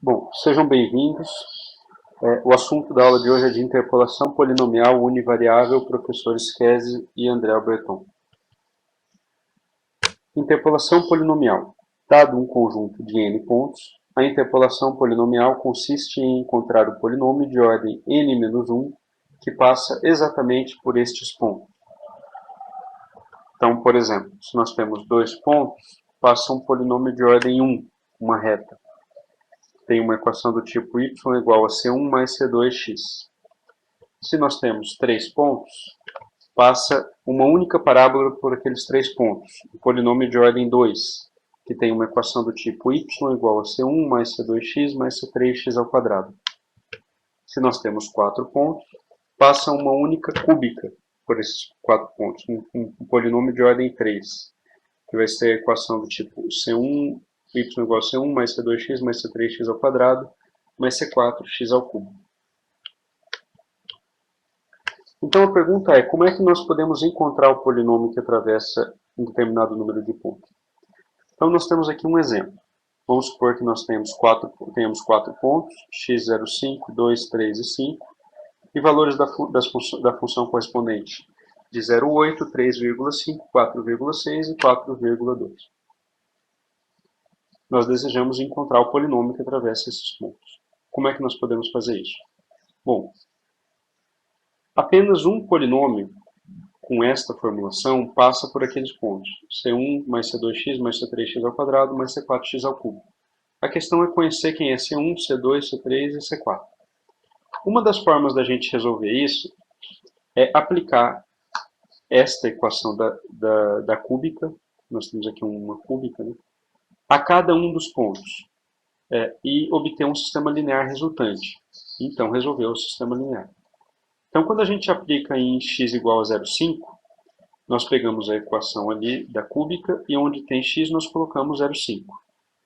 Bom, sejam bem-vindos. O assunto da aula de hoje é de interpolação polinomial univariável, professor Schese e André Breton. Interpolação polinomial. Dado um conjunto de n pontos, a interpolação polinomial consiste em encontrar o polinômio de ordem n-1 que passa exatamente por estes pontos. Então, por exemplo, se nós temos dois pontos, passa um polinômio de ordem 1, uma reta. Tem uma equação do tipo y igual a c1 mais c2x. Se nós temos três pontos, passa uma única parábola por aqueles três pontos, o polinômio de ordem 2, que tem uma equação do tipo y igual a c1 mais c2x mais c3x ao quadrado. Se nós temos quatro pontos, passa uma única cúbica por esses quatro pontos, um polinômio de ordem 3, que vai ser a equação do tipo c1 y igual a c1 mais c2x mais c3x ao quadrado mais c4x ao cubo. Então a pergunta é, como é que nós podemos encontrar o polinômio que atravessa um determinado número de pontos? Então nós temos aqui um exemplo. Vamos supor que nós tenhamos quatro pontos, x0, 5, 2, 3 e 5, e valores da função correspondente de 0,8, 3,5, 4,6 e 4,2. Nós desejamos encontrar o polinômio que atravessa esses pontos. Como é que nós podemos fazer isso? Bom, apenas um polinômio com esta formulação passa por aqueles pontos. C1 mais C2x mais C3x ao quadrado mais C4x ao cubo. A questão é conhecer quem é C1, C2, C3 e C4. Uma das formas da gente resolver isso é aplicar esta equação da cúbica, nós temos aqui uma cúbica, né, a cada um dos pontos e obter um sistema linear resultante. Então, resolveu o sistema linear. Então, quando a gente aplica em x igual a 0,5, nós pegamos a equação ali da cúbica e onde tem x nós colocamos 0,5.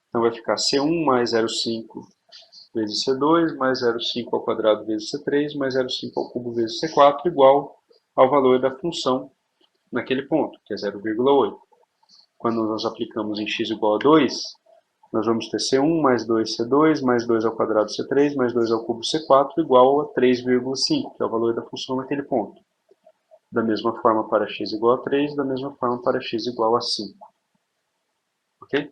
Então, vai ficar c1 mais 0,5 vezes c2 mais 0,5 ao quadrado vezes c3 mais 0,5 ao cubo vezes c4 igual ao valor da função naquele ponto, que é 0,8. Quando nós aplicamos em x igual a 2, nós vamos ter c1 mais 2c2 mais 2 ao quadrado c3 mais 2 ao cubo c4 igual a 3,5, que é o valor da função naquele ponto. Da mesma forma para x igual a 3, da mesma forma para x igual a 5. Ok?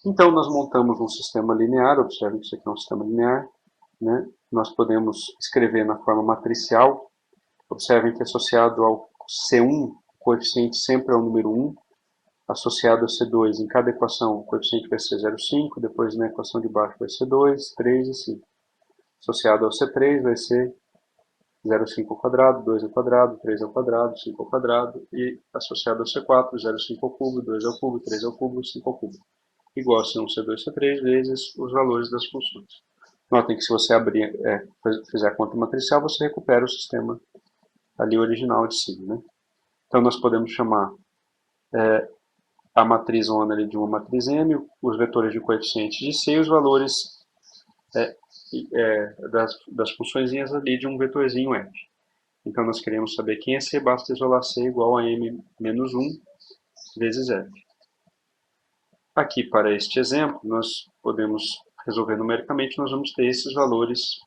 Então, nós montamos um sistema linear, observem que isso aqui é um sistema linear, né? Nós podemos escrever na forma matricial, observem que associado ao C1, o coeficiente sempre é o número 1, associado ao C2, em cada equação o coeficiente vai ser 0,5, depois na equação de baixo vai ser 2, 3 e 5. Associado ao C3 vai ser 0,5 ao quadrado, 2 ao quadrado, 3 ao quadrado, 5 ao quadrado, e associado ao C4, 0,5 ao cubo, 2 ao cubo, 3 ao cubo, 5 ao cubo. Igual a C1, C2, C3 vezes os valores das funções. Notem que se você fizer a conta matricial, você recupera o sistema ali original de cima, né? Então nós podemos chamar a matriz ONA ali de uma matriz M, os vetores de coeficientes de C e os valores das funçõezinhas ali de um vetorzinho F. Então nós queremos saber quem é C, basta isolar C igual a M menos 1 vezes F. Aqui, para este exemplo, nós podemos resolver numericamente, nós vamos ter esses valores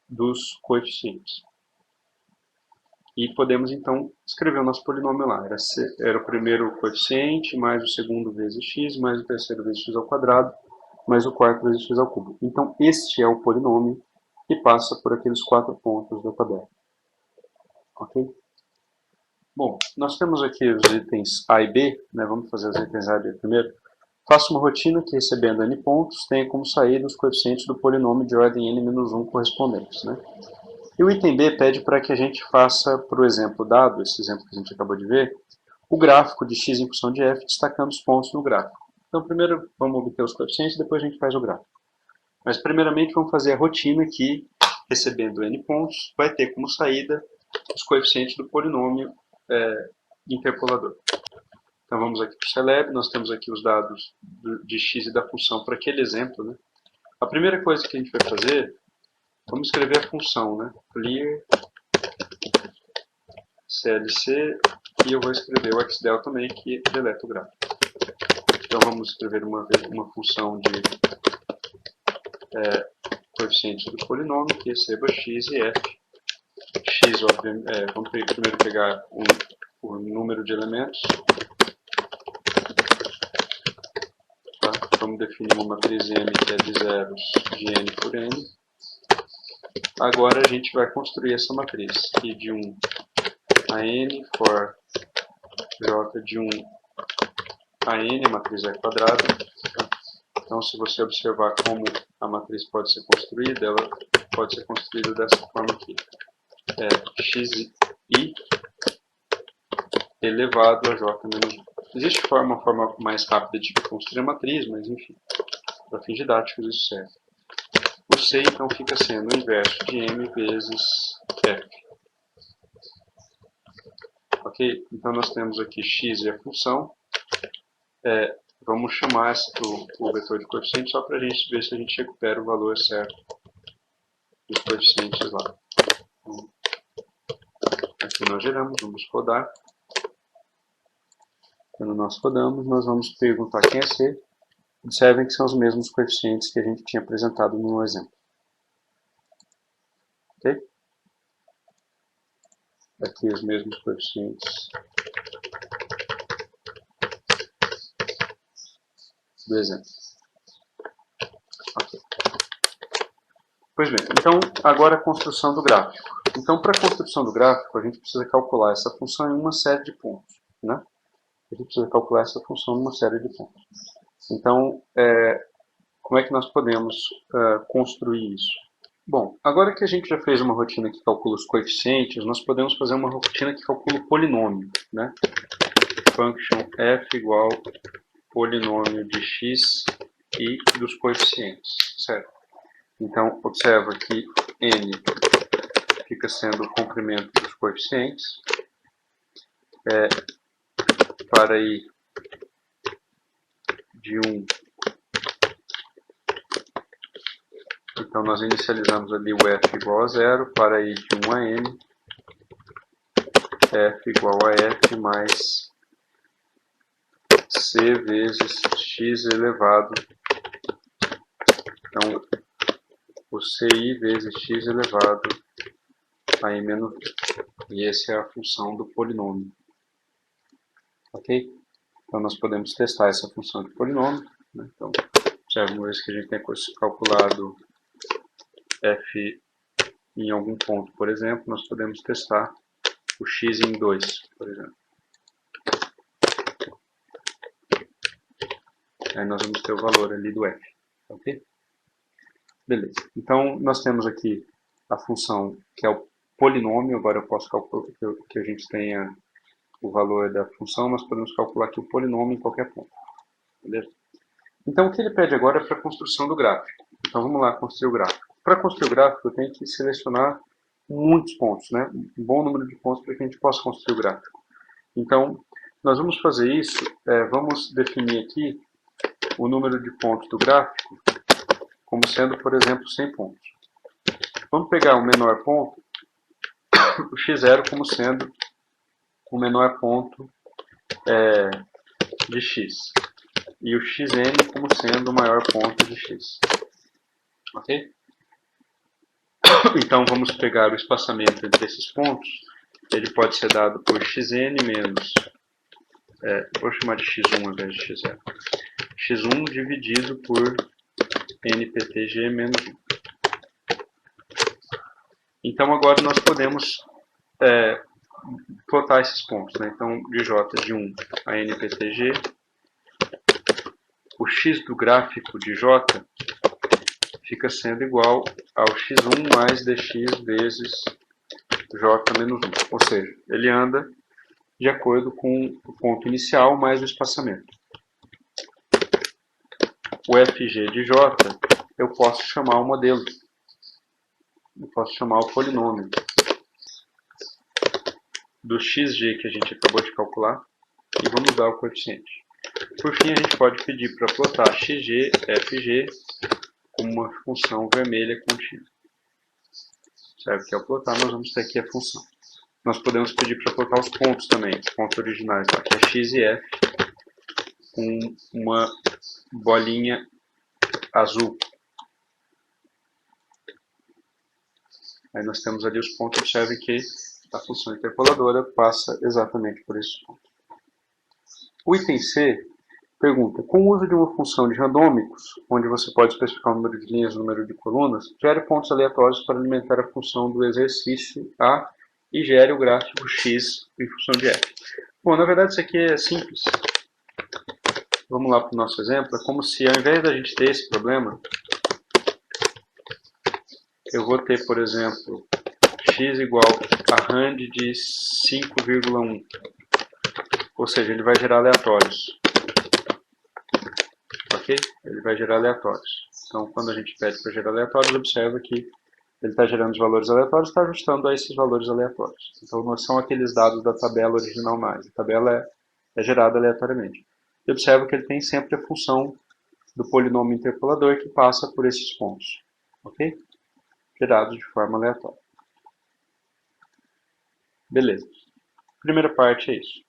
dos coeficientes. E podemos, então, escrever o nosso polinômio lá. Era o primeiro coeficiente, mais o segundo vezes x, mais o terceiro vezes x ao quadrado, mais o quarto vezes x ao cubo. Então, este é o polinômio que passa por aqueles quatro pontos da tabela. Ok? Bom, nós temos aqui os itens A e B, né? Vamos fazer os itens A e B primeiro. Faça uma rotina que, recebendo n pontos, tenha como saída os coeficientes do polinômio de ordem n-1 correspondentes, né? E o item B pede para que a gente faça, por exemplo, dado esse exemplo que a gente acabou de ver, o gráfico de x em função de f, destacando os pontos no gráfico. Então, primeiro vamos obter os coeficientes, depois a gente faz o gráfico. Mas, primeiramente, vamos fazer a rotina que, recebendo n pontos, vai ter como saída os coeficientes do polinômio interpolador. Então, vamos aqui para o Celeb, nós temos aqui os dados de x e da função para aquele exemplo, né? A primeira coisa que a gente vai fazer, vamos escrever a função, né? Clear CLC, e eu vou escrever o xdel também, que deleta o gráfico. Então vamos escrever uma função de coeficientes do polinômio que receba x e f. X, obviamente, vamos primeiro pegar o número de elementos. Tá? Vamos definir uma matriz M que é de zeros de n por n. Agora a gente vai construir essa matriz. I de 1 a n for j de 1 a n, a matriz é quadrada. Tá? Então, se você observar como a matriz pode ser construída, ela pode ser construída dessa forma aqui. xi elevado a j menos 1. Existe uma forma mais rápida de construir a matriz, mas enfim, para fins didáticos isso serve. O C então fica sendo o inverso de m vezes f. Ok? Então nós temos aqui x e a função. Vamos chamar o vetor de coeficiente só para a gente ver se a gente recupera o valor certo dos coeficientes lá. Então, aqui nós geramos, vamos rodar. Quando nós rodamos, nós vamos perguntar quem é C. Observem que são os mesmos coeficientes que a gente tinha apresentado no exemplo. Ok? Aqui os mesmos coeficientes do exemplo. Ok. Pois bem, então agora a construção do gráfico. Então, para a construção do gráfico, a gente precisa calcular essa função em uma série de pontos, né? A gente precisa calcular essa função em uma série de pontos. Então, como é que nós podemos construir isso? Bom, agora que a gente já fez uma rotina que calcula os coeficientes, nós podemos fazer uma rotina que calcula o polinômio, né? Function f igual polinômio de x e dos coeficientes, certo? Então, observa que n fica sendo o comprimento dos coeficientes. Para i de 1, então nós inicializamos ali o f igual a 0, para i de 1 a n, f igual a f mais c vezes x elevado, então o ci vezes x elevado a i menos 1. E essa é a função do polinômio. Ok? Então nós podemos testar essa função de polinômio, né? Então, observe uma vez que a gente tem calculado f em algum ponto, por exemplo, nós podemos testar o x em 2, por exemplo. Aí nós vamos ter o valor ali do f. Ok? Beleza. Então, nós temos aqui a função que é o polinômio. Agora eu posso calcular que a gente tenha o valor da função. Nós podemos calcular aqui o polinômio em qualquer ponto. Beleza? Então, o que ele pede agora é para a construção do gráfico. Então, vamos lá construir o gráfico. Para construir o gráfico, eu tenho que selecionar muitos pontos, né? Um bom número de pontos para que a gente possa construir o gráfico. Então, nós vamos fazer isso, vamos definir aqui o número de pontos do gráfico como sendo, por exemplo, 100 pontos. Vamos pegar o menor ponto, o x0 como sendo o menor ponto de x. E o xn como sendo o maior ponto de x. Ok? Então vamos pegar o espaçamento entre esses pontos. Ele pode ser dado por xn menos, vou chamar de x1 ao invés de x0. x1 dividido por nptg menos 1. Então agora nós podemos plotar esses pontos, né? Então de j de 1 a nptg, o x do gráfico de j fica sendo igual ao x1 mais dx vezes j menos 1. Ou seja, ele anda de acordo com o ponto inicial mais o espaçamento. O fg de j eu posso chamar o modelo. Eu posso chamar o polinômio do xg que a gente acabou de calcular e vamos dar o coeficiente. Por fim, a gente pode pedir para plotar xg, fg, como uma função vermelha contínua. Certo? Que ao plotar nós vamos ter aqui a função. Nós podemos pedir para plotar os pontos também, os pontos originais, lá, que é x e f, com uma bolinha azul. Aí nós temos ali os pontos. Observe que a função interpoladora passa exatamente por esses pontos. O item C pergunta: com o uso de uma função de randômicos, onde você pode especificar o número de linhas e o número de colunas, gere pontos aleatórios para alimentar a função do exercício A e gere o gráfico X em função de F. Bom, na verdade isso aqui é simples. Vamos lá para o nosso exemplo. É como se, ao invés da gente ter esse problema, eu vou ter, por exemplo, x igual a rand de 5,1. Ou seja, ele vai gerar aleatórios. Ok? Ele vai gerar aleatórios. Então, quando a gente pede para gerar aleatórios, observa que ele está gerando os valores aleatórios e está ajustando a esses valores aleatórios. Então, não são aqueles dados da tabela original mais. A tabela é gerada aleatoriamente. E observa que ele tem sempre a função do polinômio interpolador que passa por esses pontos. Ok? Gerados de forma aleatória. Beleza. Primeira parte é isso.